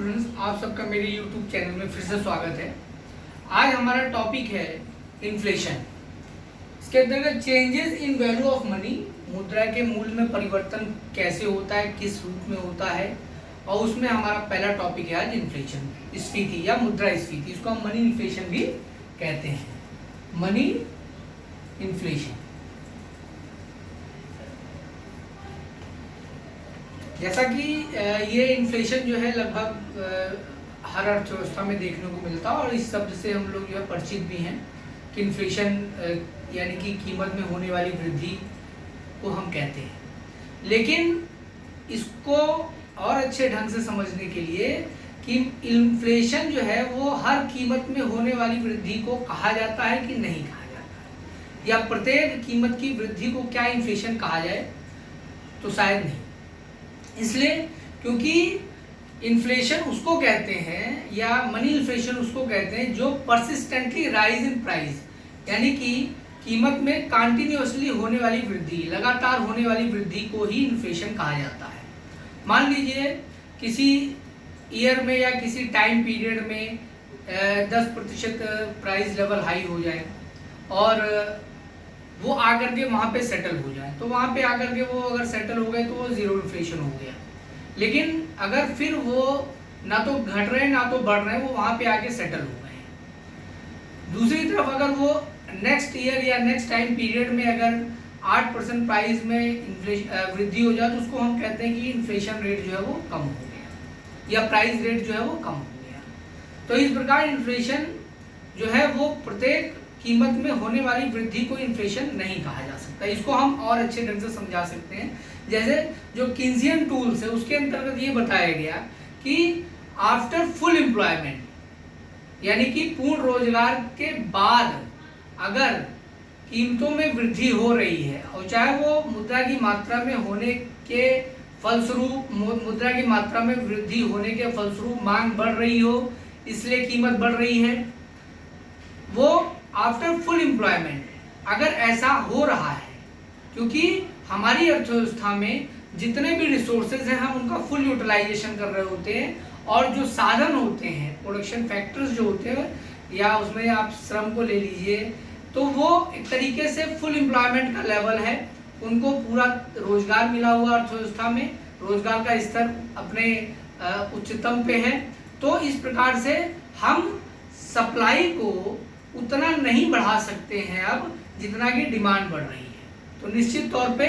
Students, आप सबका मेरे YouTube चैनल में फिर से स्वागत है। आज हमारा टॉपिक है इन्फ्लेशन। इसके अंतर्गत changes in value of money, मुद्रा के मूल्य में परिवर्तन कैसे होता है, किस रूप में होता है, और उसमें हमारा पहला टॉपिक है आज इन्फ्लेशन, स्फीति या मुद्रा स्फीति। इसको हम मनी इन्फ्लेशन भी कहते हैं। मनी इन्फ्लेशन जैसा कि ये इन्फ्लेशन जो है लगभग हर अर्थव्यवस्था में देखने को मिलता है और इस शब्द से हम लोग जो है परिचित भी हैं कि इन्फ्लेशन यानी कि कीमत में होने वाली वृद्धि को हम कहते हैं। लेकिन इसको और अच्छे ढंग से समझने के लिए कि इन्फ्लेशन जो है वो हर कीमत में होने वाली वृद्धि को कहा जाता है कि नहीं कहा जाता है, या प्रत्येक कीमत की वृद्धि को क्या इन्फ्लेशन कहा जाए, तो शायद नहीं। इसलिए क्योंकि इन्फ्लेशन उसको कहते हैं या मनी इन्फ्लेशन उसको कहते हैं जो परसिस्टेंटली राइज इन प्राइस, यानी कि कीमत में कंटिन्यूअसली होने वाली वृद्धि, लगातार होने वाली वृद्धि को ही इन्फ्लेशन कहा जाता है। मान लीजिए किसी ईयर में या किसी टाइम पीरियड में 10% प्राइस लेवल हाई हो जाए और वो आकर के वहाँ पे सेटल हो जाए, तो वहाँ पे आकर के वो अगर सेटल हो गए तो वो जीरो इन्फ्लेशन हो गया। लेकिन अगर फिर वो ना तो घट रहे ना तो बढ़ रहे, वो वहाँ पे आके सेटल हो गए। दूसरी तरफ अगर वो नेक्स्ट ईयर या नेक्स्ट टाइम पीरियड में अगर 8% प्राइस में वृद्धि हो जाए तो उसको हम कहते हैं कि इन्फ्लेशन रेट जो है वो कम हो गया या प्राइस रेट जो है वो कम हो गया। तो इस प्रकार इन्फ्लेशन जो है वो प्रत्येक कीमत में होने वाली वृद्धि को इन्फ्लेशन नहीं कहा जा सकता। इसको हम और अच्छे ढंग से समझा सकते हैं। जैसे जो किन्सियन टूल्स है उसके अंतर्गत ये बताया गया कि आफ्टर फुल एम्प्लॉयमेंट, यानी कि पूर्ण रोजगार के बाद अगर कीमतों में वृद्धि हो रही है और चाहे वो मुद्रा की मात्रा में होने के फलस्वरूप, मुद्रा की मात्रा में वृद्धि होने के फलस्वरूप मांग बढ़ रही हो इसलिए कीमत बढ़ रही है, वो आफ्टर फुल एम्प्लॉयमेंट अगर ऐसा हो रहा है, क्योंकि हमारी अर्थव्यवस्था में जितने भी रिसोर्सेज हैं हम उनका फुल यूटिलाइजेशन कर रहे होते हैं और जो साधन होते हैं, प्रोडक्शन फैक्टर्स जो होते हैं, या उसमें आप श्रम को ले लीजिए, तो वो एक तरीके से फुल एम्प्लॉयमेंट का लेवल है, उनको पूरा रोजगार मिला हुआ अर्थव्यवस्था में, रोजगार का स्तर अपने उच्चतम पे है। तो इस प्रकार से हम सप्लाई को उतना नहीं बढ़ा सकते हैं अब जितना कि डिमांड बढ़ रही है। तो निश्चित तौर पे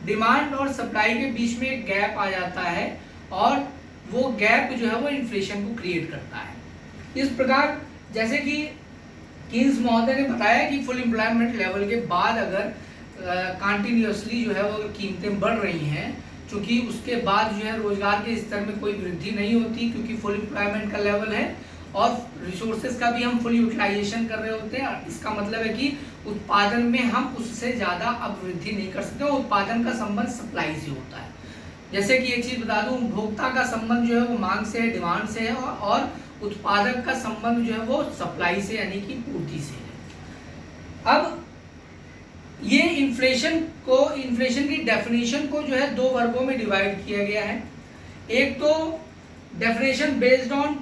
डिमांड और सप्लाई के बीच में एक गैप आ जाता है और वो गैप जो है वो इन्फ्लेशन को क्रिएट करता है। इस प्रकार जैसे कि कीन्स महोदय ने बताया कि फुल एम्प्लॉयमेंट लेवल के बाद अगर कंटिन्यूअसली जो है वो कीमतें बढ़ रही हैं, क्योंकि उसके बाद जो है रोजगार के स्तर में कोई वृद्धि नहीं होती क्योंकि फुल एम्प्लॉयमेंट का लेवल है और रिसोर्सेज का भी हम फुल यूटिलाइजेशन कर रहे होते हैं। इसका मतलब है कि उत्पादन में हम उससे ज़्यादा अब वृद्धि नहीं कर सकते। उत्पादन का संबंध सप्लाई से होता है। जैसे कि एक चीज़ बता दूं, उपभोक्ता का संबंध जो है वो मांग से है, डिमांड से है, और उत्पादक का संबंध जो है वो सप्लाई से यानी कि पूर्ति से है। अब ये इन्फ्लेशन की डेफिनेशन को जो है दो वर्गों में डिवाइड किया गया है। एक तो definition based on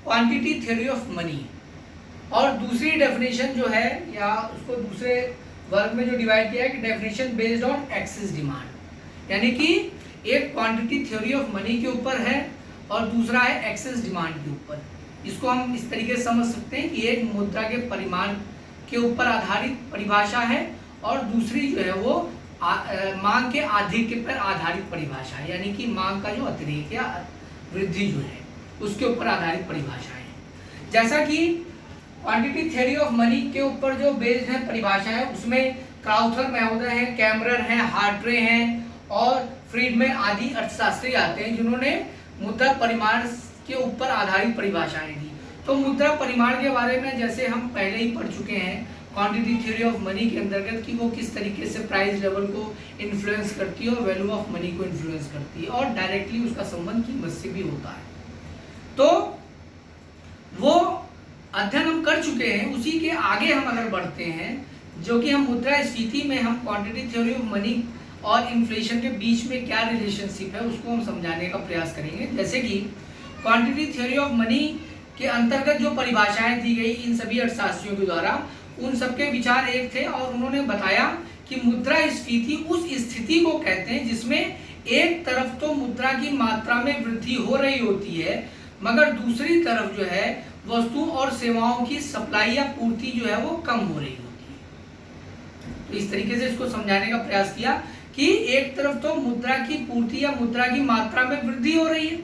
quantity theory of money, और दूसरी डेफिनेशन जो है या उसको दूसरे वर्ग में जो डिवाइड किया है कि definition based on excess demand, यानी कि एक क्वांटिटी थ्योरी ऑफ मनी के ऊपर है और दूसरा है एक्सेस डिमांड के ऊपर। इसको हम इस तरीके से समझ सकते हैं कि एक मुद्रा के परिमाण के ऊपर आधारित परिभाषा है और दूसरी जो है वो मांग के आधिक्य पर आधारित परिभाषा है, यानी कि मांग का जो अतिरेक या वृद्धि जो है उसके ऊपर आधारित परिभाषा है। जैसा कि क्वांटिटी थ्योरी ऑफ मनी के ऊपर जो बेस्ड है परिभाषा है उसमें क्राउथर महोदय हैं, कैमरर हैं, हार्ट्रे हैं और फ्रीडमैन आदि अर्थशास्त्री आते हैं जिन्होंने मुद्रा परिमाण के ऊपर आधारित परिभाषाएं दी। तो मुद्रा परिमाण के बारे में जैसे हम पहले ही पढ़ चुके हैं क्वांटिटी थ्योरी ऑफ मनी के अंतर्गत कि वो किस तरीके से प्राइस लेवल को इन्फ्लुएंस करती है और वैल्यू ऑफ मनी को इन्फ्लुएंस करती है और डायरेक्टली उसका संबंध कीमत से भी होता है। तो वो अध्ययन हम कर चुके हैं, उसी के आगे हम अगर बढ़ते हैं जो कि हम मुद्रा स्फीति में हम क्वांटिटी थ्योरी ऑफ मनी और इन्फ्लेशन के बीच में क्या रिलेशनशिप है उसको हम समझाने का प्रयास करेंगे। जैसे कि क्वांटिटी थ्योरी ऑफ मनी के अंतर्गत जो परिभाषाएं दी गई इन सभी अर्थशास्त्रियों के द्वारा, उन सबके विचार एक थे और उन्होंने बताया कि मुद्रास्फीति उस स्थिति को कहते हैं जिसमें एक तरफ तो मुद्रा की मात्रा में वृद्धि हो रही होती है, मगर दूसरी तरफ जो है वस्तुओं और सेवाओं की सप्लाई या पूर्ति जो है वो कम हो रही होती है। तो इस तरीके से इसको समझाने का प्रयास किया कि एक तरफ तो मुद्रा की पूर्ति या मुद्रा की मात्रा में वृद्धि हो रही है,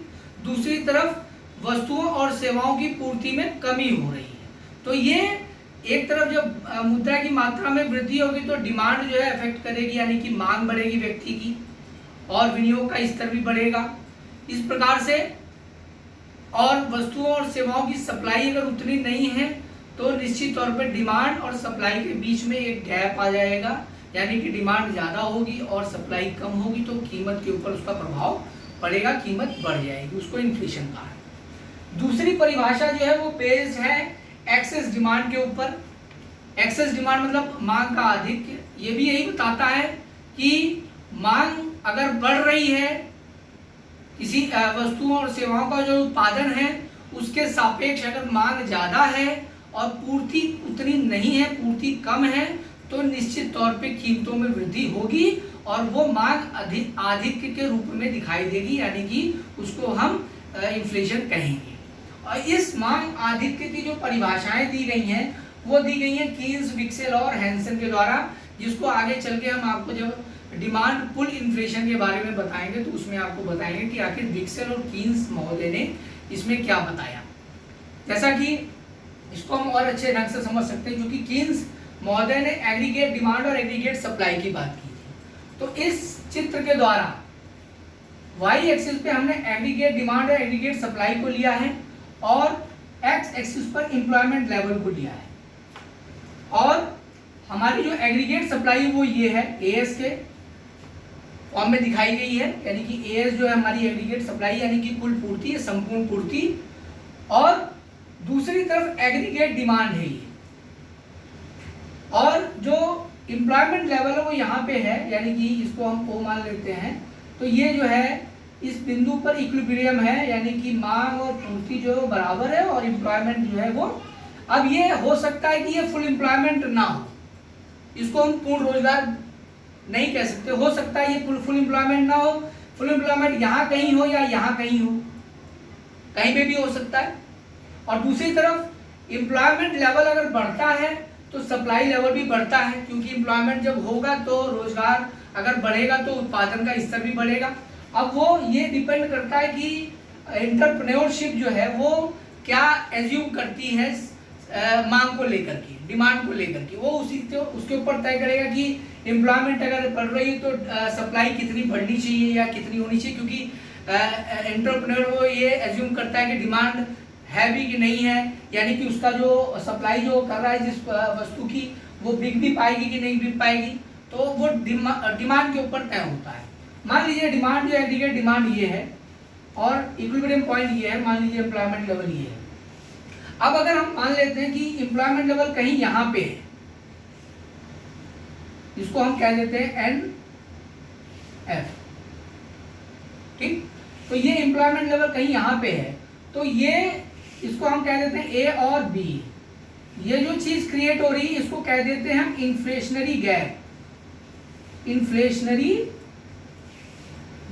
दूसरी तरफ वस्तुओं और सेवाओं की पूर्ति में कमी हो रही है। तो ये एक तरफ जब मुद्रा की मात्रा में वृद्धि होगी तो डिमांड जो है अफेक्ट करेगी, यानी कि मांग बढ़ेगी व्यक्ति की और विनियोग का स्तर भी बढ़ेगा इस प्रकार से। और वस्तुओं और सेवाओं की सप्लाई अगर उतनी नहीं है तो निश्चित तौर पर डिमांड और सप्लाई के बीच में एक गैप आ जाएगा, यानी कि डिमांड ज़्यादा होगी और सप्लाई कम होगी तो कीमत के ऊपर उसका प्रभाव पड़ेगा, कीमत बढ़ जाएगी, उसको इन्फ्लेशन कहा है। दूसरी परिभाषा जो है वो बेस्ड है एक्सेस डिमांड के ऊपर। एक्सेस डिमांड मतलब मांग का आधिक्य। ये भी यही बताता है कि मांग अगर बढ़ रही है, किसी वस्तुओं और सेवाओं का जो उत्पादन है उसके सापेक्ष अगर मांग ज़्यादा है और पूर्ति उतनी नहीं है, पूर्ति कम है, तो निश्चित तौर पे कीमतों में वृद्धि होगी और वो मांग आधिक्य के रूप में दिखाई देगी, यानी कि उसको हम इन्फ्लेशन कहेंगे। और इस मांग आधिक्य की जो परिभाषाएं दी गई हैं वो दी गई हैं कीन्स, विक्सेल और हैंसन के द्वारा, जिसको आगे चल के हम आपको जब डिमांड पुल इन्फ्लेशन के बारे में बताएंगे तो उसमें आपको बताएंगे कि आखिर विक्सेल और कीन्स महोदय ने इसमें क्या बताया। जैसा कि इसको हम और अच्छे ढंग से समझ सकते हैं, क्योंकि कीन्स महोदय ने एग्रीगेट डिमांड और एग्रीगेट सप्लाई की बात की थी। तो इस चित्र के द्वारा वाई एक्सिस पे हमने एग्रीगेट डिमांड और एग्रीगेट सप्लाई को लिया है और एक्स एक्सिस पर एम्प्लॉयमेंट लेवल को लिया है। और हमारी जो एग्रीगेट सप्लाई वो ये है, एएस के फॉर्म में दिखाई गई है, यानी कि एएस जो है हमारी एग्रीगेट सप्लाई यानी कि कुल पूर्ति, संपूर्ण पूर्ति। और दूसरी तरफ एग्रीगेट डिमांड है ये, और जो एम्प्लॉयमेंट लेवल है वो यहाँ पे है, यानी कि इसको हम ओ मान लेते हैं। तो ये जो है इस बिंदु पर इक्विलिब्रियम है, यानी कि मांग और पूर्ति जो बराबर है और एम्प्लॉयमेंट जो है वो, अब ये हो सकता है कि ये फुल एम्प्लॉयमेंट ना हो, इसको हम पूर्ण रोजगार नहीं कह सकते, हो सकता है ये फुल एम्प्लॉयमेंट ना हो, फुल एम्प्लॉयमेंट यहाँ कहीं हो या यहाँ कहीं हो, कहीं पे भी हो सकता है। और दूसरी तरफ एम्प्लॉयमेंट लेवल अगर बढ़ता है तो सप्लाई लेवल भी बढ़ता है, क्योंकि एम्प्लॉयमेंट जब होगा तो रोजगार अगर बढ़ेगा तो उत्पादन का स्तर भी बढ़ेगा। अब वो ये डिपेंड करता है कि एंटरप्रेन्योरशिप जो है वो क्या एज्यूम करती है मांग को लेकर के, डिमांड को लेकर के, वो उसके ऊपर तय करेगा कि एम्प्लॉयमेंट अगर बढ़ रही है तो सप्लाई कितनी बढ़नी चाहिए या कितनी होनी चाहिए, क्योंकि एंटरप्रेन्योर वो ये एज्यूम करता है कि डिमांड है भी कि नहीं है, यानी कि उसका जो सप्लाई जो कर रहा है जिस वस्तु की वो बिक भी पाएगी कि नहीं बिक पाएगी, तो वो डिमांड के ऊपर तय होता है। मान लीजिए डिमांड जो एग्रीगेट डिमांड ये है और इक्विलिब्रियम पॉइंट ये है, मान लीजिए एम्प्लॉयमेंट लेवल ये है। अब अगर हम मान लेते हैं कि एम्प्लॉयमेंट लेवल कहीं यहाँ पे है, इसको हम कह देते हैं एन एफ, ठीक। तो ये एम्प्लॉयमेंट लेवल कहीं यहाँ पे है, तो ये इसको हम कह देते हैं ए और बी। ये जो चीज क्रिएट हो रही है इसको कह देते हैं हम इन्फ्लेशनरी गैप, इन्फ्लेशनरी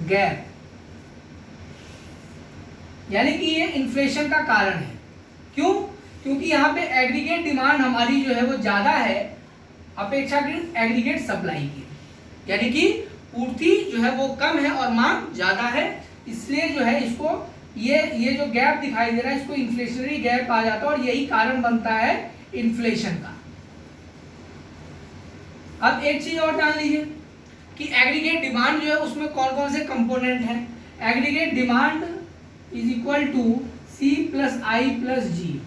गैप, यानी कि ये इन्फ्लेशन का कारण है। क्यों? क्योंकि यहाँ पे एग्रीगेट डिमांड हमारी जो है वो ज्यादा है अपेक्षाकृत एग्रीगेट सप्लाई की, यानी कि पूर्ति जो है वो कम है और मांग ज्यादा है, इसलिए जो है इसको ये जो गैप दिखाई दे रहा है इसको इन्फ्लेशनरी गैप आ जाता है और यही कारण बनता है इन्फ्लेशन का। अब एक चीज और जान लीजिए कि एग्रीगेट डिमांड जो है उसमें कौन कौन से कंपोनेंट हैं। Aggregate demand is equal to C plus I plus G,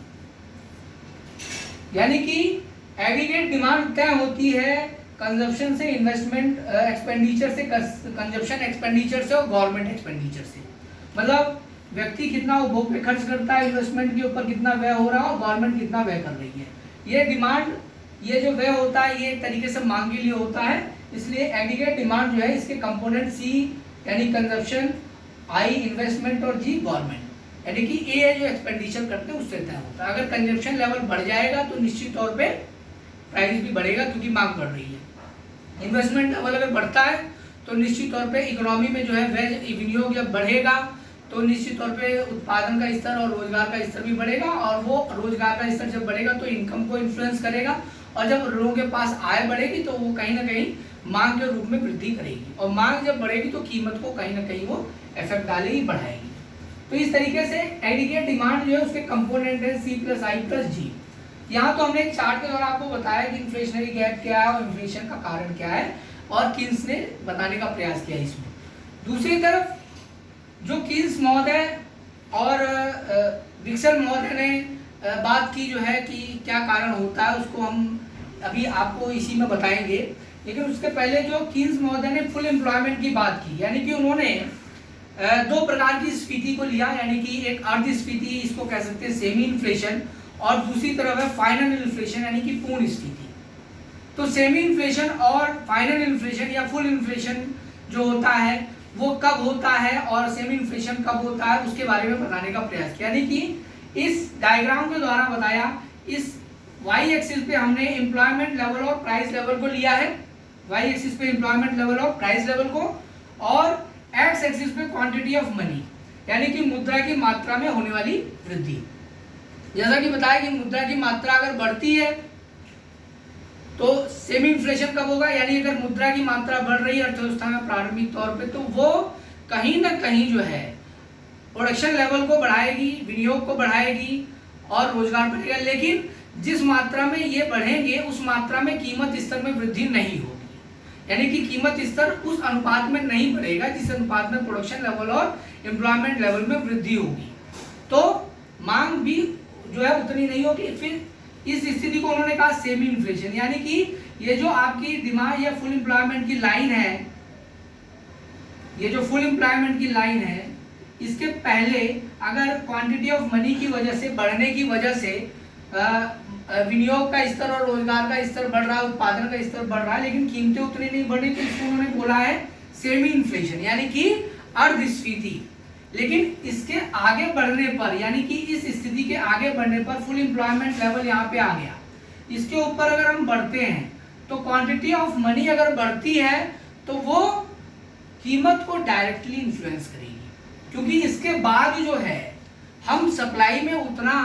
यानी कि एग्रीगेट डिमांड तय होती है कंजप्शन से, इन्वेस्टमेंट एक्सपेंडिचर से, कंजप्शन एक्सपेंडिचर से और गवर्नमेंट एक्सपेंडिचर से। मतलब व्यक्ति कितना उपभोग पे खर्च करता है, इन्वेस्टमेंट के ऊपर कितना व्यय हो रहा है और गवर्नमेंट कितना व्यय कर रही है। ये डिमांड, ये जो व्यय होता है ये एक तरीके से मांग के लिए होता है, इसलिए एग्रीगेट डिमांड जो है इसके कंपोनेंट सी यानी कंजप्शन, आई इन्वेस्टमेंट और जी गवर्नमेंट। यानी कि ए है जो एक्सपेंडिचर करते हैं उससे तय होता है। अगर कंजप्शन लेवल बढ़ जाएगा तो निश्चित तौर पे प्राइस भी बढ़ेगा क्योंकि मांग बढ़ रही है। इन्वेस्टमेंट लेवल अगर बढ़ता है तो निश्चित तौर पे इकोनॉमी में जो है वह विनियोग जब बढ़ेगा तो निश्चित तौर पे उत्पादन का स्तर और रोजगार का स्तर भी बढ़ेगा, और वो रोजगार का स्तर जब बढ़ेगा तो इनकम को इन्फ्लुएंस करेगा, और जब लोगों के पास आय बढ़ेगी तो वो कहीं ना कहीं मांग के रूप में वृद्धि करेगी, और मांग जब बढ़ेगी तो कीमत को कहीं ना कहीं वो इफेक्ट डालेगी, बढ़ाएगी। तो इस तरीके से एग्रीगेट डिमांड जो है उसके कंपोनेंट है C+I+G। यहाँ तो हमने एक चार्ट के द्वारा आपको बताया कि इन्फ्लेशनरी गैप क्या है और इन्फ्लेशन का कारण क्या है, और किन्स ने बताने का प्रयास किया इसमें। दूसरी तरफ जो किन्स महोदय और विक्सल महोदय ने बात की जो है कि क्या कारण होता है, उसको हम अभी आपको इसी में बताएंगे। लेकिन उसके पहले जो किन्स महोदय ने फुल एम्प्लॉयमेंट की बात की, यानी कि उन्होंने दो प्रकार की स्फीति को लिया, यानी कि एक अर्धस्फीति इसको कह सकते हैं सेमी इन्फ्लेशन, और दूसरी तरफ है फाइनल इन्फ्लेशन यानी कि पूर्ण स्फीति। तो सेमी इन्फ्लेशन और फाइनल इन्फ्लेशन या फुल इन्फ्लेशन जो होता है वो कब होता है और सेमी इन्फ्लेशन कब होता है उसके बारे में बताने का प्रयास किया। यानी कि इस डायग्राम के द्वारा बताया, इस वाई एक्सिस पे हमने एम्प्लॉयमेंट लेवल और प्राइस लेवल को लिया है, वाई एक्सिस पे एम्प्लॉयमेंट लेवल और प्राइस लेवल को, और एक्स एक्सिस पे क्वांटिटी ऑफ मनी यानी कि मुद्रा की मात्रा में होने वाली वृद्धि। जैसा कि बताया कि मुद्रा की मात्रा अगर बढ़ती है तो सेमी इन्फ्लेशन कब होगा, यानी अगर मुद्रा की मात्रा बढ़ रही है अर्थव्यवस्था में प्रारंभिक तौर पे तो वो कहीं ना कहीं जो है प्रोडक्शन लेवल को बढ़ाएगी, विनियोग को बढ़ाएगी और रोजगार बढ़ेगा। लेकिन जिस मात्रा में ये बढ़ेंगे उस मात्रा में कीमत स्तर में वृद्धि नहीं होगी, यानी कि कीमत स्तर उस अनुपात में नहीं बढ़ेगा जिस अनुपात में प्रोडक्शन लेवल और एम्प्लॉयमेंट लेवल में वृद्धि होगी, तो मांग भी जो है उतनी नहीं होगी। फिर इस स्थिति को उन्होंने कहा सेमी इन्फ्लेशन, यानी कि ये जो आपकी डिमांड या फुल एम्प्लॉयमेंट की लाइन है, ये जो फुल एम्प्लॉयमेंट की लाइन है, इसके पहले अगर क्वांटिटी ऑफ मनी की वजह से बढ़ने की वजह से विनियोग का स्तर और रोजगार का स्तर बढ़ रहा है, उत्पादन का स्तर बढ़ रहा है, लेकिन कीमतें उतनी नहीं बढ़ रही, तो इसको उन्होंने बोला है सेमी इन्फ्लेशन यानी कि अर्धस्फीति। लेकिन इसके आगे बढ़ने पर, यानी कि इस स्थिति के आगे बढ़ने पर फुल एम्प्लॉयमेंट लेवल यहाँ पे आ गया, इसके ऊपर अगर हम बढ़ते हैं तो क्वांटिटी ऑफ मनी अगर बढ़ती है तो वो कीमत को डायरेक्टली इन्फ्लुएंस करेगी, क्योंकि इसके बाद जो है हम सप्लाई में उतना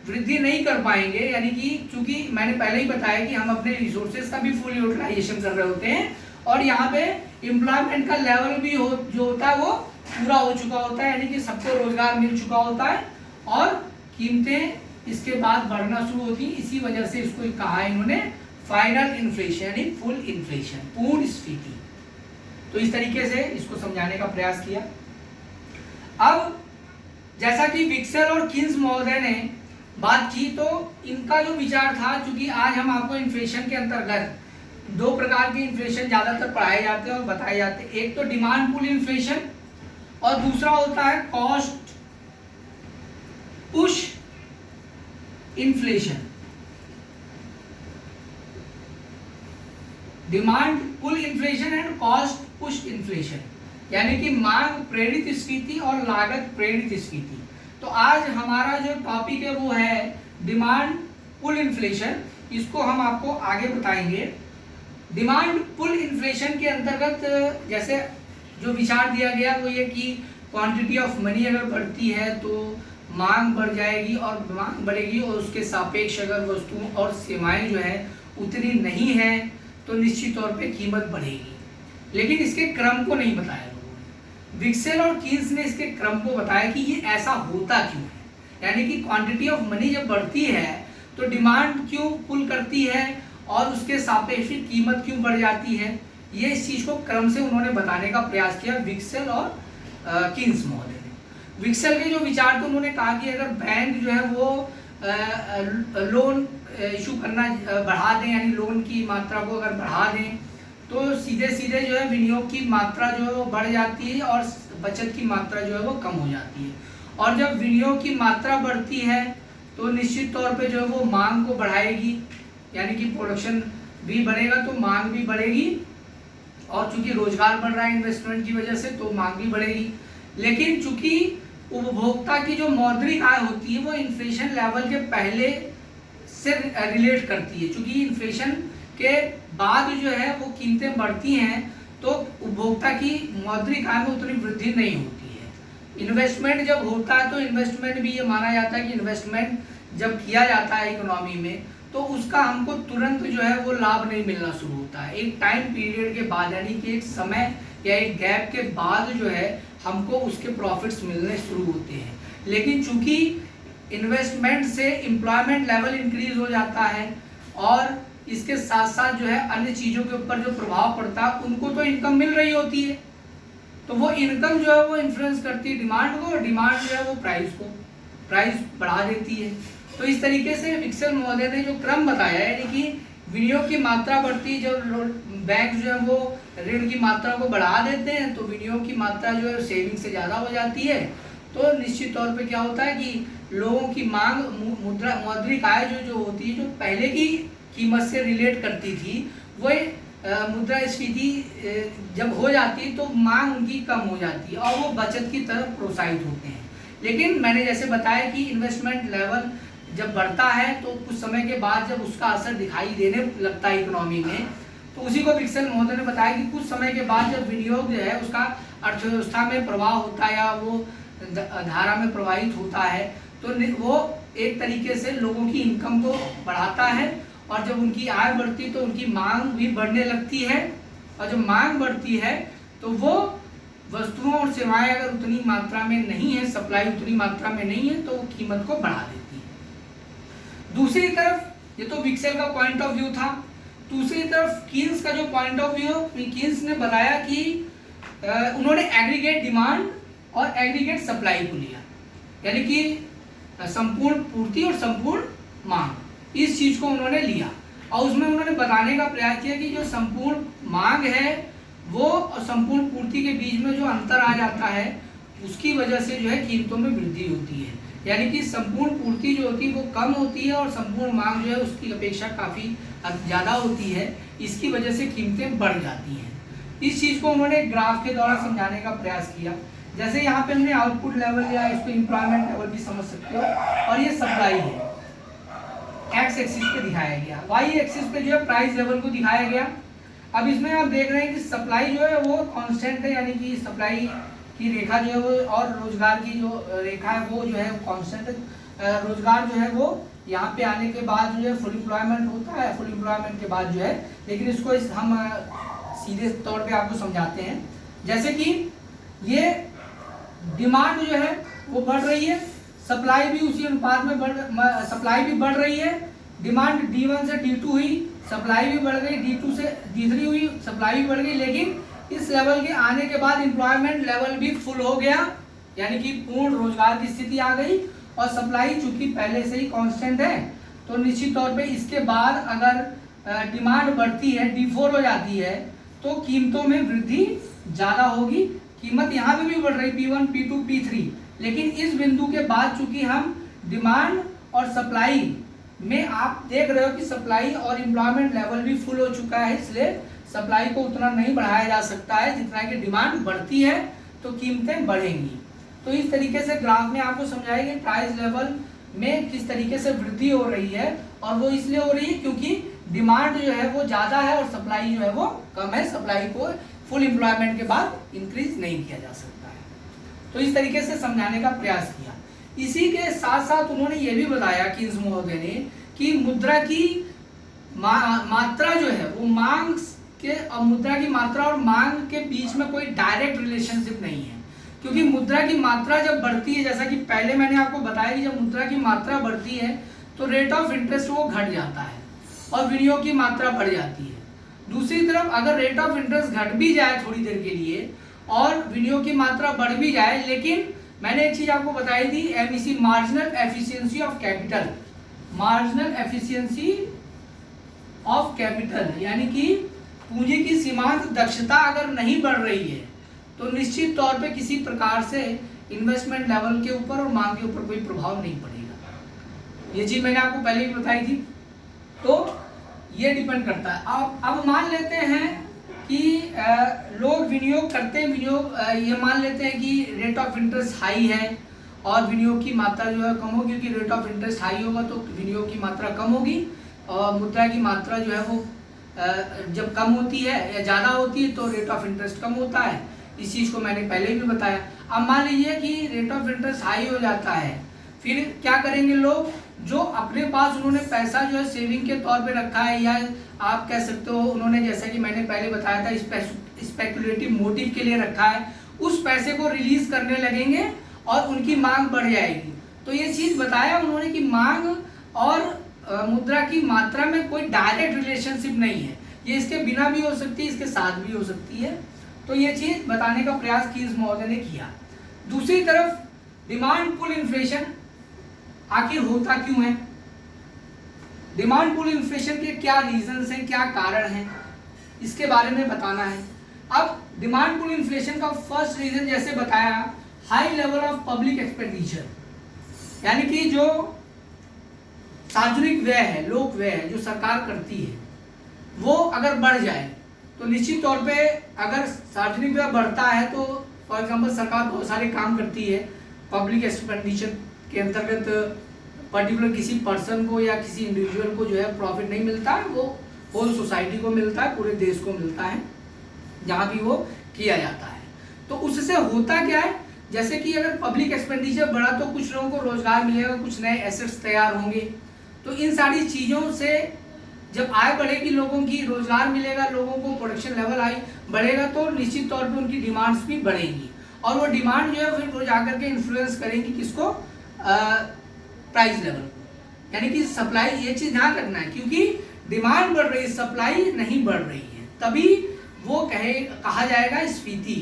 वृद्धि नहीं कर पाएंगे, यानी कि चूंकि मैंने पहले ही बताया कि हम अपने रिसोर्सेज का भी फुल यूटिलाइजेशन कर रहे होते हैं, और यहाँ पे एम्प्लॉयमेंट का लेवल भी जो होता है वो पूरा हो चुका होता है, यानी कि सबको रोजगार मिल चुका होता है और कीमतें इसके बाद बढ़ना शुरू होती, इसी वजह से इसको कहा इन्होंने फाइनल इन्फ्लेशन यानी फुल इन्फ्लेशन, पूर्ण स्फीति। तो इस तरीके से इसको समझाने का प्रयास किया। अब जैसा कि विक्सल और किन्स महोदय ने बात की, तो इनका जो विचार था, चूंकि आज हम आपको इन्फ्लेशन के अंतर्गत दो प्रकार के इन्फ्लेशन ज्यादातर पढ़ाए जाते हैं और बताए जाते हैं, एक तो डिमांड पुल इन्फ्लेशन और दूसरा होता है cost push inflation. Demand pull inflation and cost push inflation, यानी कि मांग प्रेरित स्फीति और लागत प्रेरित स्फीति। तो आज हमारा जो टॉपिक है वो है डिमांड पुल इन्फ्लेशन, इसको हम आपको आगे बताएंगे। डिमांड पुल इन्फ्लेशन के अंतर्गत जैसे जो विचार दिया गया वो ये कि क्वांटिटी ऑफ मनी अगर बढ़ती है तो मांग बढ़ जाएगी, और मांग बढ़ेगी और उसके सापेक्ष अगर वस्तुओं और सेवाएं जो है उतनी नहीं है तो निश्चित तौर पे कीमत बढ़ेगी। लेकिन इसके क्रम को नहीं बताया लोगों ने। विक्सेल और किन्स ने इसके क्रम को बताया कि ये ऐसा होता क्यों है, यानी कि क्वांटिटी ऑफ मनी जब बढ़ती है तो डिमांड क्यों पुल करती है और उसके सापेक्ष कीमत क्यों बढ़ जाती है। ये इस चीज को क्रम से उन्होंने बताने का प्रयास किया विक्सेल और किन्स महोदय ने। विक्सेल के जो विचार थे, उन्होंने कहा कि अगर बैंक जो है वो लोन इशू करना बढ़ा दें, यानी लोन की मात्रा को अगर बढ़ा दें तो सीधे सीधे जो है विनियोग की मात्रा जो है वो बढ़ जाती है और बचत की मात्रा जो है वो कम हो जाती है, और जब विनियोग की मात्रा बढ़ती है तो निश्चित तौर पे जो है वो मांग को बढ़ाएगी, यानी कि प्रोडक्शन भी बढ़ेगा तो मांग भी बढ़ेगी, और चूंकि रोजगार बढ़ रहा है इन्वेस्टमेंट की वजह से तो मांग भी बढ़ेगी। लेकिन चूंकि उपभोक्ता की जो मौद्रिक आय होती है वो इन्फ्लेशन लेवल के पहले से रिलेट करती है। क्योंकि इन्फ्लेशन के बाद जो है वो कीमतें बढ़ती हैं तो उपभोक्ता की मौद्रिक आय में उतनी वृद्धि नहीं होती है। इन्वेस्टमेंट जब होता है तो इन्वेस्टमेंट भी ये माना जाता है कि इन्वेस्टमेंट जब किया जाता है इकोनॉमी में तो उसका हमको तुरंत जो है वो लाभ नहीं मिलना शुरू होता है। एक टाइम पीरियड के बाद, यानी कि एक समय या एक गैप के बाद जो है हमको उसके प्रॉफिट्स मिलने शुरू होते हैं। लेकिन चूंकि इन्वेस्टमेंट से एम्प्लॉयमेंट लेवल इंक्रीज हो जाता है और इसके साथ साथ जो है अन्य चीज़ों के ऊपर जो प्रभाव पड़ता है उनको तो इनकम मिल रही होती है, तो वो इनकम जो है वो इन्फ्लुएंस करती है डिमांड को, और डिमांड जो है वो प्राइस बढ़ा देती है। तो इस तरीके से विक्सल महोदय ने जो क्रम बताया है, यानी कि विनियोग की मात्रा बढ़ती है, जब बैंक जो है वो ऋण की मात्रा को बढ़ा देते हैं तो विनियोग की मात्रा जो है सेविंग से ज़्यादा हो जाती है। तो निश्चित तौर पे क्या होता है कि लोगों की मांग मौद्रिक आय जो होती है, जो पहले की कीमत से रिलेट करती थी, वह मुद्रास्फीति जब हो जाती है तो मांग उनकी कम हो जाती है और वो बचत की तरफ प्रोत्साहित होते हैं। लेकिन मैंने जैसे बताया कि इन्वेस्टमेंट लेवल जब बढ़ता है तो कुछ समय के बाद जब उसका असर दिखाई देने लगता है इकोनॉमी में, तो उसी को विक्सल महोदय ने बताया कि कुछ समय के बाद जब विनियोग जो है उसका अर्थव्यवस्था में प्रवाह होता है या वो धारा में प्रवाहित होता है तो वो एक तरीके से लोगों की इनकम को बढ़ाता है, और जब उनकी आय बढ़ती है तो उनकी मांग भी बढ़ने लगती है, और जब मांग बढ़ती है तो वो वस्तुओं और सेवाएं अगर उतनी मात्रा में नहीं है, सप्लाई उतनी मात्रा में नहीं है, तो वो कीमत को बढ़ा देती है। दूसरी तरफ ये तो विक्सल का पॉइंट ऑफ व्यू था। दूसरी तरफ कीन्स का जो पॉइंट ऑफ व्यू, कीन्स ने बताया कि उन्होंने एग्रीगेट डिमांड और एग्रीगेट सप्लाई को लिया, यानी कि संपूर्ण पूर्ति और संपूर्ण मांग, इस चीज को उन्होंने लिया और उसमें उन्होंने बताने का प्रयास किया कि जो संपूर्ण मांग है वो और संपूर्ण पूर्ति के बीच में जो अंतर आ जाता है उसकी वजह से जो है कीमतों में वृद्धि होती है। यानी कि संपूर्ण पूर्ति जो होती है वो कम होती है और संपूर्ण मांग जो है उसकी अपेक्षा काफ़ी ज़्यादा होती है, इसकी वजह से कीमतें बढ़ जाती हैं। इस चीज़ को उन्होंने ग्राफ के द्वारा समझाने का प्रयास किया। जैसे यहाँ पे हमने आउटपुट लेवल या इसको एम्प्लॉयमेंट लेवल भी समझ सकते हो, और ये सप्लाई है, एक्स एक्सिस पे दिखाया गया, वाई एक्सिस पे जो है प्राइस लेवल को दिखाया गया। अब इसमें आप देख रहे हैं कि सप्लाई जो है वो कांस्टेंट है, यानी कि सप्लाई की रेखा जो है वो, और रोजगार की जो रेखा है वो जो है कांस्टेंट है। रोजगार जो है वो यहाँ पे आने के बाद जो है फुल एम्प्लॉयमेंट होता है, फुल एम्प्लॉयमेंट के बाद जो है, लेकिन इसको हम सीधे तौर पे आपको समझाते हैं। जैसे कि ये डिमांड जो है वो बढ़ रही है, सप्लाई भी उसी अनुपात में सप्लाई भी बढ़ रही है। डिमांड D1 से D2 हुई, सप्लाई भी बढ़ गई, D2 से D3 हुई, सप्लाई भी बढ़ गई, लेकिन इस लेवल के आने के बाद एम्प्लॉयमेंट लेवल भी फुल हो गया, यानी कि पूर्ण रोजगार की स्थिति आ गई, और सप्लाई चूंकि पहले से ही कांस्टेंट है तो निश्चित तौर पे इसके बाद अगर डिमांड बढ़ती है, D4 हो जाती है, तो कीमतों में वृद्धि ज़्यादा होगी। कीमत यहाँ पे भी बढ़ रही, P1, P2, P3, लेकिन इस बिंदु के बाद चूंकि हम डिमांड और सप्लाई में आप देख रहे हो कि सप्लाई और एम्प्लॉयमेंट लेवल भी फुल हो चुका है, इसलिए सप्लाई को उतना नहीं बढ़ाया जा सकता है जितना कि डिमांड बढ़ती है तो कीमतें बढ़ेंगी। तो इस तरीके से ग्राफ में आपको समझाएंगे प्राइस लेवल में किस तरीके से वृद्धि हो रही है, और वो इसलिए हो रही है क्योंकि डिमांड जो है वो ज़्यादा है और सप्लाई जो है वो कम है। सप्लाई को फुल एम्प्लॉयमेंट के बाद इंक्रीज नहीं किया जा सकता है। तो इस तरीके से समझाने का प्रयास किया। इसी के साथ साथ उन्होंने ये भी बताया कीन्स महोदय ने कि मुद्रा की मात्रा जो है वो मांग के, मुद्रा की मात्रा और मांग के बीच में कोई डायरेक्ट रिलेशनशिप नहीं है, क्योंकि मुद्रा की मात्रा जब बढ़ती है, जैसा कि पहले मैंने आपको बताया कि जब मुद्रा की मात्रा बढ़ती है तो रेट ऑफ इंटरेस्ट वो घट जाता है और विनियोग की मात्रा बढ़ जाती है। दूसरी तरफ अगर रेट ऑफ इंटरेस्ट घट भी जाए थोड़ी देर के लिए और विनियोग की मात्रा बढ़ भी जाए, लेकिन मैंने एक चीज आपको बताई थी, MEC, marginal efficiency of capital, marginal efficiency of capital, यानी कि पूंजी की सीमांत दक्षता अगर नहीं बढ़ रही है तो निश्चित तौर पे किसी प्रकार से इन्वेस्टमेंट लेवल के ऊपर और मांग के ऊपर कोई प्रभाव नहीं पड़ेगा। ये चीज मैंने आपको पहले ही बताई थी। तो ये डिपेंड करता है। अब मान लेते हैं कि लोग विनियोग करते हैं, ये मान लेते हैं कि रेट ऑफ इंटरेस्ट हाई है और विनियोग की मात्रा जो है कम होगी, क्योंकि रेट ऑफ इंटरेस्ट हाई होगा तो विनियोग की मात्रा कम होगी, और मुद्रा की मात्रा जो है वो जब कम होती है या ज़्यादा होती है तो रेट ऑफ इंटरेस्ट कम होता है। इस चीज़ को मैंने पहले भी बताया। अब मान लीजिए कि रेट ऑफ इंटरेस्ट हाई हो जाता है, फिर क्या करेंगे लोग, जो अपने पास उन्होंने पैसा जो है सेविंग के तौर पे रखा है, या आप कह सकते हो उन्होंने, जैसा कि मैंने पहले बताया था, स्पेकुलेटिव मोटिव के लिए रखा है, उस पैसे को रिलीज करने लगेंगे और उनकी मांग बढ़ जाएगी। तो ये चीज़ बताया उन्होंने कि मांग और मुद्रा की मात्रा में कोई डायरेक्ट रिलेशनशिप नहीं है, ये इसके बिना भी हो सकती है, इसके साथ भी हो सकती है। तो ये चीज़ बताने का प्रयास कीज महोदय ने किया। दूसरी तरफ डिमांड पुल इन्फ्लेशन आखिर होता क्यों है, डिमांड पुल इन्फ्लेशन के क्या रीजंस हैं, क्या कारण हैं, इसके बारे में बताना है। अब डिमांड पुल इन्फ्लेशन का फर्स्ट रीजन जैसे बताया, high level of public expenditure, यानी कि जो सार्वजनिक व्यय है, लोक व्यय है जो सरकार करती है, वो अगर बढ़ जाए तो निश्चित तौर पे अगर सार्वजनिक व्यय बढ़ता है तो फॉर एग्जांपल सरकार बहुत सारे काम करती है, पब्लिक एक्सपेंडिचर के अंतर्गत पर्टिकुलर किसी पर्सन को या किसी इंडिविजुअल को जो है प्रॉफिट नहीं मिलता है, वो होल सोसाइटी को मिलता है, पूरे देश को मिलता है जहाँ भी वो किया जाता है। तो उससे होता क्या है, जैसे कि अगर पब्लिक एक्सपेंडिचर बढ़ा तो कुछ लोगों को रोजगार मिलेगा, कुछ नए एसेट्स तैयार होंगे, तो इन सारी चीज़ों से जब आय बढ़ेगी, लोगों की रोजगार मिलेगा, लोगों को प्रोडक्शन लेवल हाई बढ़ेगा, तो निश्चित तौर पे उनकी डिमांड्स भी बढ़ेंगी, और वो डिमांड जो है फिर वो जाकर के इन्फ्लुएंस करेंगी किसको, प्राइस लेवल, यानी कि सप्लाई। ये चीज़ ध्यान रखना है, क्योंकि डिमांड बढ़ रही है, सप्लाई नहीं बढ़ रही है, तभी वो कहा जाएगा स्फीति,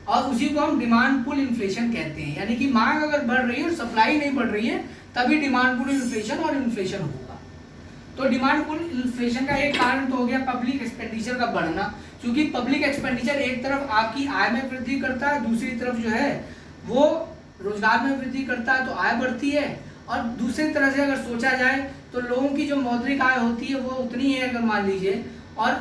और उसी को हम डिमांड पुल इन्फ्लेशन कहते हैं। यानी कि मांग अगर बढ़ रही है और सप्लाई नहीं बढ़ रही है तभी डिमांड पुल इन्फ्लेशन और इन्फ्लेशन होगा। तो डिमांड पुल इन्फ्लेशन का एक कारण तो हो गया पब्लिक एक्सपेंडिचर का बढ़ना, क्योंकि पब्लिक एक्सपेंडिचर एक तरफ आपकी आय में वृद्धि करता है, दूसरी तरफ जो है वो रोजगार में वृद्धि करता है, तो आय बढ़ती है, और दूसरी तरह से अगर सोचा जाए तो लोगों की जो मौद्रिक आय होती है वो उतनी है अगर मान लीजिए, और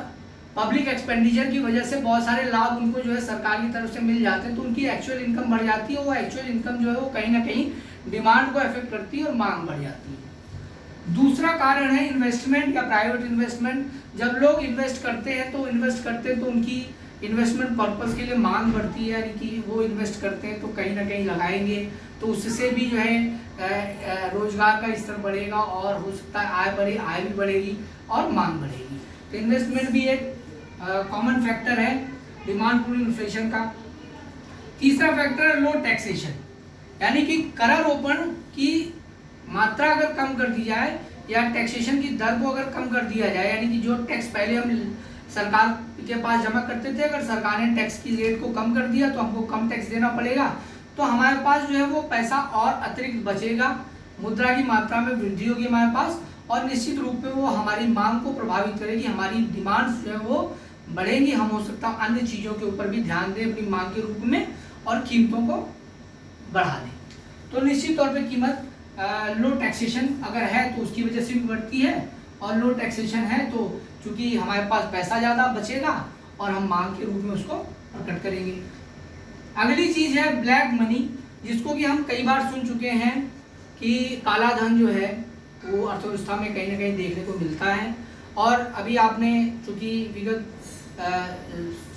पब्लिक एक्सपेंडिचर की वजह से बहुत सारे लाभ उनको जो है सरकार की तरफ से मिल जाते हैं, तो उनकी एक्चुअल इनकम बढ़ जाती है, वो एक्चुअल इनकम जो है वो कहीं ना कहीं डिमांड को अफेक्ट करती है और मांग बढ़ जाती है। दूसरा कारण है इन्वेस्टमेंट या प्राइवेट इन्वेस्टमेंट। जब लोग इन्वेस्ट करते हैं तो उनकी इन्वेस्टमेंट पर्पस के लिए मांग बढ़ती है, यानी कि वो इन्वेस्ट करते हैं तो कहीं ना कहीं लगाएंगे, तो उससे भी जो है रोजगार का स्तर बढ़ेगा, और हो सकता है आय भी बढ़ेगी और मांग बढ़ेगी। तो इन्वेस्टमेंट भी एक कॉमन फैक्टर है डिमांड पुल इन्फ्लेशन का। तीसरा फैक्टर है लो टैक्सेशन, यानी कि करारोपण की मात्रा अगर कम कर दी जाए या टैक्सेशन की दर को अगर कम कर दिया जाए, यानी कि जो टैक्स पहले हम सरकार के पास जमा करते थे, अगर सरकार ने टैक्स की रेट को कम कर दिया तो हमको कम टैक्स देना पड़ेगा, तो हमारे पास जो है वो पैसा और अतिरिक्त बचेगा, मुद्रा की मात्रा में वृद्धि होगी हमारे पास, और निश्चित रूप में वो हमारी मांग को प्रभावित करेगी, हमारी डिमांड्स जो है वो बढ़ेंगी। हम हो सकता है अन्य चीज़ों के ऊपर भी ध्यान दें अपनी मांग के रूप में और कीमतों को बढ़ा दें। तो निश्चित तौर पे कीमत लो टैक्सेशन अगर है तो उसकी वजह से भी बढ़ती है, और लो टैक्सेशन है तो चूंकि हमारे पास पैसा ज़्यादा बचेगा और हम मांग के रूप में उसको प्रकट करेंगे। अगली चीज़ है ब्लैक मनी, जिसको कि हम कई बार सुन चुके हैं कि काला धन जो है वो अर्थव्यवस्था में कहीं ना कहीं देखने को मिलता है, और अभी आपने चूँकि विगत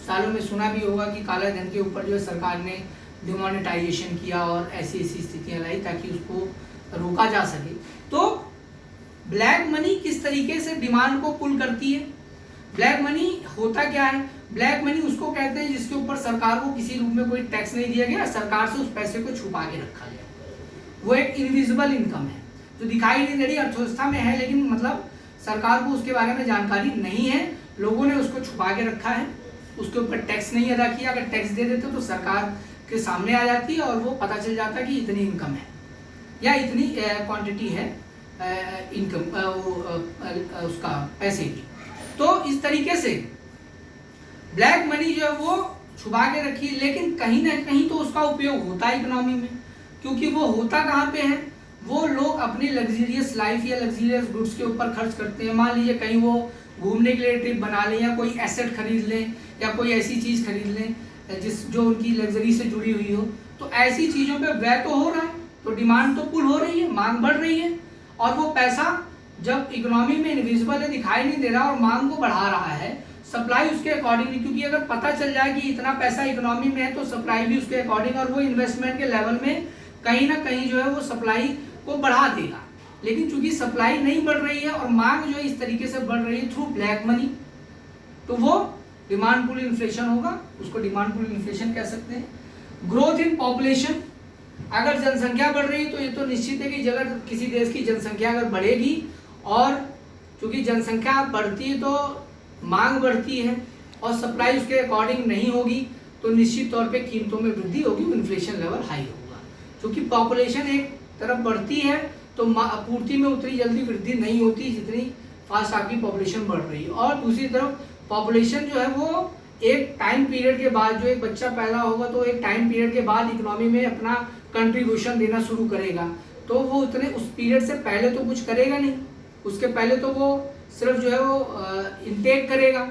सालों में सुना भी होगा कि काला धन के ऊपर जो है सरकार ने डिमोनेटाइजेशन किया और ऐसी स्थितियाँ लाई ताकि उसको रोका जा सके। तो ब्लैक मनी किस तरीके से डिमांड को पुल करती है, ब्लैक मनी होता क्या है, ब्लैक मनी उसको कहते हैं जिसके ऊपर सरकार को किसी रूप में कोई टैक्स नहीं दिया गया, सरकार से उस पैसे को छुपा के रखा गया, वो एक इनविजिबल इनकम है जो दिखाई नहीं दे रही, अर्थव्यवस्था में है लेकिन मतलब सरकार को उसके बारे में जानकारी नहीं है, लोगों ने उसको छुपा के रखा है, उसके ऊपर टैक्स नहीं अदा किया, अगर टैक्स दे देते तो सरकार के सामने आ जाती है और वो पता चल जाता है कि इतनी इनकम है या इतनी क्वांटिटी है इनकम उसका पैसे की। तो इस तरीके से ब्लैक मनी जो है वो छुपा के रखी है, लेकिन कहीं ना कहीं तो उसका उपयोग होता है इकोनॉमी में, क्योंकि वो होता कहाँ पे है, वो लोग अपनी लग्जरियस लाइफ या लग्जरियस गुड्स के ऊपर खर्च करते हैं। मान लीजिए कहीं वो घूमने के लिए ट्रिप बना लें या कोई एसेट खरीद लें या कोई ऐसी चीज़ खरीद लें जो उनकी लग्जरी से जुड़ी हुई हो, तो ऐसी चीज़ों पे व्यय तो हो रहा है, तो डिमांड तो पुल हो रही है, मांग बढ़ रही है, और वो पैसा जब इकोनॉमी में इनविजिबल है, दिखाई नहीं दे रहा और मांग को बढ़ा रहा है, सप्लाई उसके अकॉर्डिंगली, क्योंकि अगर पता चल जाए कि इतना पैसा इकोनॉमी में है तो सप्लाई भी उसके अकॉर्डिंग, और वो इन्वेस्टमेंट के लेवल में कहीं ना कहीं जो है वो सप्लाई को बढ़ा देगा। लेकिन चूंकि सप्लाई नहीं बढ़ रही है और मांग जो है इस तरीके से बढ़ रही है थ्रू ब्लैक मनी, तो वो डिमांड पुल इन्फ्लेशन होगा, उसको डिमांड पुल इन्फ्लेशन कह सकते हैं। ग्रोथ इन पॉपुलेशन, अगर जनसंख्या बढ़ रही है तो ये तो निश्चित है कि अगर किसी देश की जनसंख्या अगर बढ़ेगी और चूंकि जनसंख्या बढ़ती है तो मांग बढ़ती है और सप्लाई उसके अकॉर्डिंग नहीं होगी तो निश्चित तौर पे कीमतों में वृद्धि होगी, इन्फ्लेशन लेवल हाई होगा। क्योंकि पॉपुलेशन एक तरफ बढ़ती है तो आपूर्ति में उतनी जल्दी वृद्धि नहीं होती जितनी फास्ट आपकी पॉपुलेशन बढ़ रही है, और दूसरी तरफ पॉपुलेशन जो है वो एक टाइम पीरियड के बाद, जो एक बच्चा पैदा होगा तो एक टाइम पीरियड के बाद इकोनॉमी में अपना कंट्रीब्यूशन देना शुरू करेगा, तो वो उतने उस पीरियड से पहले तो कुछ करेगा नहीं, उसके पहले तो वो सिर्फ जो है वो इनटेक करेगा।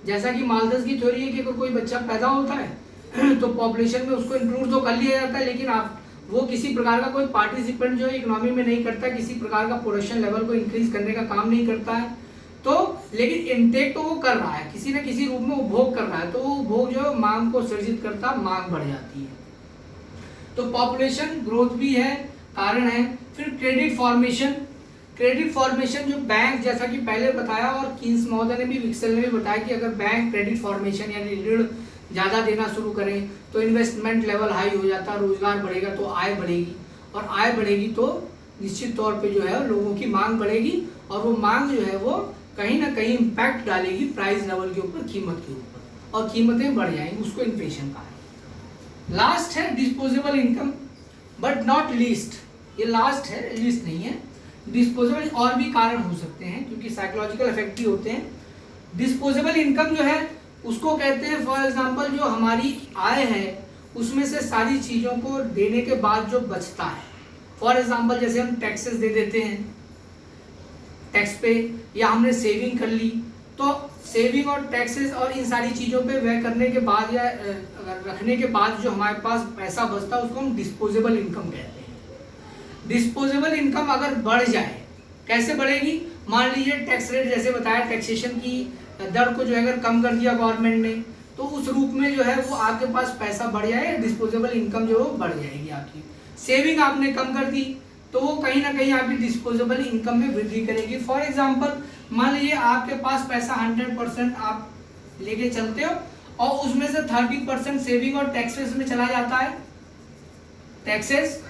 जैसा कि माल्थस की थ्योरी है कि अगर कोई बच्चा पैदा होता है तो पॉपुलेशन में उसको इंक्लूड तो कर लिया जाता है, लेकिन आप वो किसी प्रकार का कोई पार्टिसिपेंट जो है इकोनॉमी में नहीं करता, किसी प्रकार का प्रोडक्शन लेवल को इंक्रीज करने का काम नहीं करता है, तो लेकिन इनटेक तो वो कर रहा है, किसी न किसी रूप में उपभोग कर रहा है, तो वो उपभोग जो है मांग को सृजित करता, मांग बढ़ जाती है। तो पॉपुलेशन ग्रोथ भी है, कारण है। फिर क्रेडिट फॉर्मेशन, क्रेडिट फॉर्मेशन जो बैंक, जैसा कि पहले बताया और कीन्स महोदय ने भी, विक्सेल ने भी बताया कि अगर बैंक क्रेडिट फॉर्मेशन यानी ऋण ज़्यादा देना शुरू करें तो इन्वेस्टमेंट लेवल हाई हो जाता, रोजगार बढ़ेगा तो आय बढ़ेगी, और आय बढ़ेगी तो निश्चित तौर पे जो है लोगों की मांग बढ़ेगी, और वो मांग जो है वो कहीं ना कहीं इम्पैक्ट डालेगी प्राइस लेवल के ऊपर, कीमत के ऊपर, और कीमतें बढ़ जाएंगी, उसको इन्फ्लेशन कहा है। लास्ट है disposable income, but not least, ये लास्ट है, लीस्ट नहीं है। डिस्पोजेबल और भी कारण हो सकते हैं क्योंकि साइकोलॉजिकल इफेक्ट भी होते हैं। डिस्पोजेबल इनकम जो है उसको कहते हैं, फॉर एग्जांपल जो हमारी आय है उसमें से सारी चीज़ों को देने के बाद जो बचता है, फॉर एग्जांपल जैसे हम टैक्सेस दे देते हैं टैक्स पे, या हमने सेविंग कर ली, तो सेविंग और टैक्सेस और इन सारी चीज़ों पे व्यय करने के बाद या रखने के बाद जो हमारे पास पैसा बचता है उसको हम डिस्पोजेबल इनकम कहते हैं। डिस्पोजेबल इनकम अगर बढ़ जाए, कैसे बढ़ेगी? मान लीजिए टैक्स रेट जैसे बताया, टैक्सेशन की दर को जो है अगर कम कर दिया गवर्नमेंट ने, तो उस रूप में जो है वो आपके पास पैसा बढ़ जाए, डिस्पोजेबल इनकम जो बढ़ जाएगी आपकी। सेविंग आपने कम कर दी तो वो कहीं ना कहीं आपकी डिस्पोजेबल इनकम में वृद्धि करेगी। फॉर एग्जांपल मान लीजिए आपके पास पैसा 100% आप लेके चलते हो और उसमें से 30% सेविंग और टैक्सेस में चला जाता है, टैक्सेस।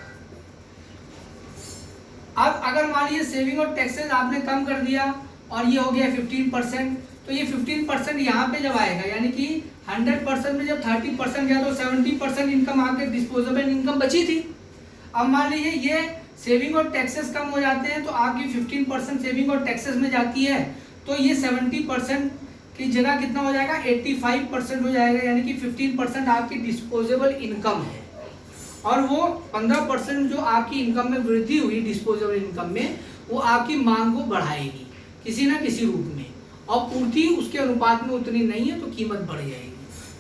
अब अगर मान लीजिए सेविंग और टैक्सेस आपने कम कर दिया और ये हो गया 15%, तो ये 15% यहाँ पे जब आएगा, यानी कि 100% में जब 30% गया तो 70% इनकम आपके डिस्पोजेबल इनकम बची थी। अब मान लीजिए ये सेविंग और टैक्सेस कम हो जाते हैं तो आपकी 15% सेविंग और टैक्सेस में जाती है, तो ये 70% की जगह कितना हो जाएगा, 85% हो जाएगा, यानी कि 15% आपकी डिस्पोजेबल इनकम है, और वो 15% जो आपकी इनकम में वृद्धि हुई डिस्पोजेबल इनकम में, वो आपकी मांग को बढ़ाएगी किसी ना किसी रूप में, और पूर्ति उसके अनुपात में उतनी नहीं है तो कीमत बढ़ जाएगी।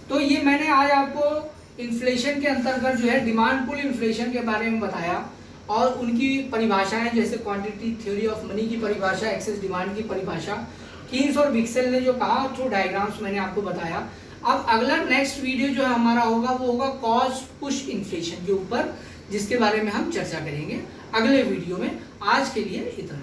तो ये मैंने आज आपको इन्फ्लेशन के अंतर्गत जो है डिमांड पुल इन्फ्लेशन के बारे में बताया, और उनकी परिभाषाएं जैसे क्वांटिटी थ्योरी ऑफ मनी की परिभाषा, एक्सेस डिमांड की परिभाषा, कीन्स और विक्सेल ने जो कहा थ्रू डायग्राम्स मैंने आपको बताया। अब अगला नेक्स्ट वीडियो जो है हमारा होगा वो होगा कॉस्ट पुश इन्फ्लेशन के ऊपर, जिसके बारे में हम चर्चा करेंगे अगले वीडियो में। आज के लिए इतना।